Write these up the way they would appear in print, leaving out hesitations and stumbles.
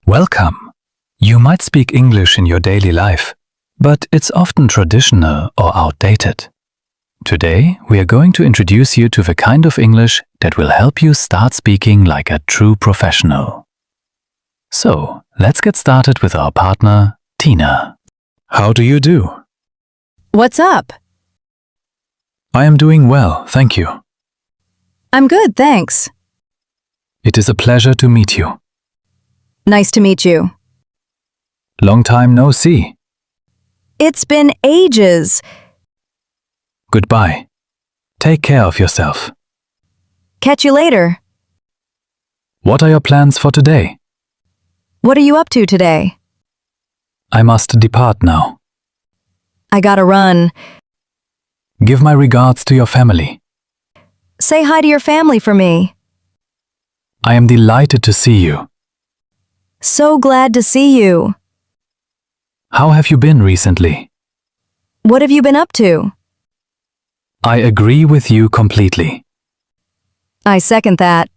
Welcome. You might speak English in your daily life, but it's often traditional or outdated. Today, we are going to introduce you to the kind of English that will help you start speaking like a true professional. So, let's get started with our partner, Tina. How do you do? What's up? I am doing well, thank you. I'm good, thanks. It is a pleasure to meet you. Nice to meet you. Long time no see. It's been ages. Goodbye. Take care of yourself. Catch you later. What are your plans for today? What are you up to today? I must depart now. I gotta run. Give my regards to your family. Say hi to your family for me. I am delighted to see you. So glad to see you. How have you been recently? What have you been up to? I agree with you completely. I second that.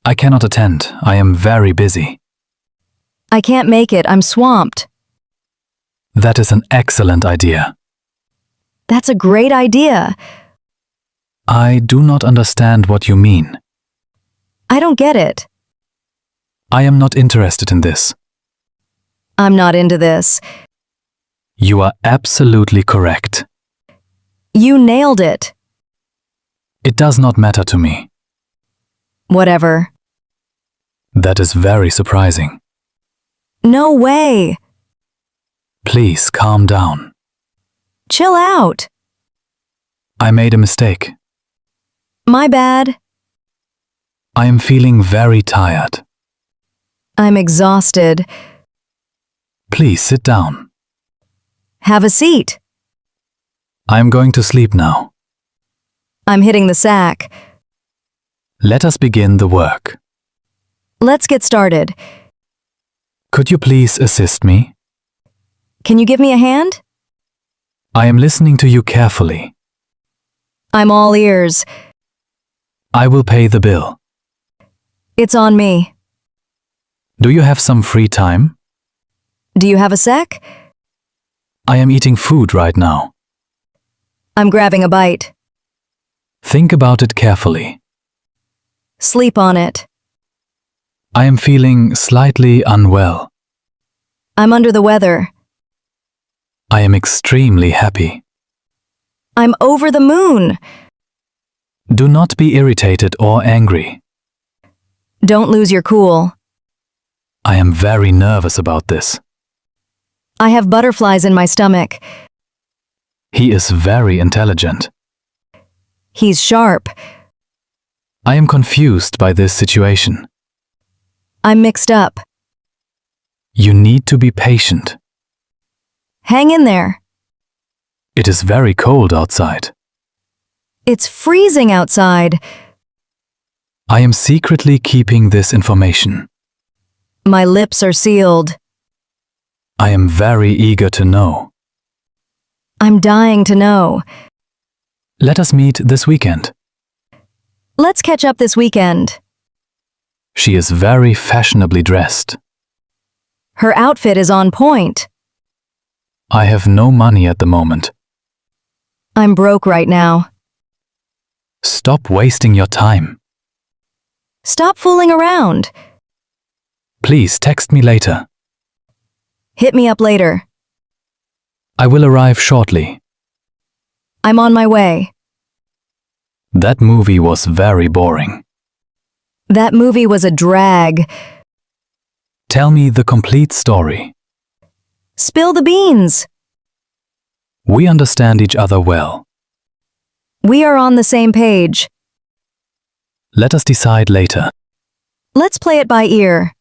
I cannot attend. I am very busy. I can't make it. I'm swamped. That is an excellent idea. That's a great idea. I do not understand what you mean. I don't get it. I am not interested in this. I'm not into this. You are absolutely correct. You nailed it. It does not matter to me. Whatever. That is very surprising. No way. Please calm down. Chill out. I made a mistake. My bad. I am feeling very tired. I'm exhausted. Please sit down. Have a seat. I am going to sleep now. I'm hitting the sack. Let us begin the work. Let's get started. Could you please assist me? Can you give me a hand? I am listening to you carefully. I'm all ears. I will pay the bill. It's on me. Do you have some free time? Do you have a sec? I am eating food right now. I'm grabbing a bite. Think about it carefully. Sleep on it. I am feeling slightly unwell. I'm under the weather. I am extremely happy. I'm over the moon. Do not be irritated or angry. Don't lose your cool. I am very nervous about this. I have butterflies in my stomach. He is very intelligent. He's sharp. I am confused by this situation. I'm mixed up. You need to be patient. Hang in there. It is very cold outside. It's freezing outside. I am secretly keeping this information. My lips are sealed. I am very eager to know. I'm dying to know. Let us meet this weekend. Let's catch up this weekend. She is very fashionably dressed. Her outfit is on point. I have no money at the moment. I'm broke right now. Stop wasting your time. Stop fooling around. Please text me later. Hit me up later. I will arrive shortly. I'm on my way. That movie was very boring. That movie was a drag. Tell me the complete story. Spill the beans. We understand each other well. We are on the same page. Let us decide later. Let's play it by ear.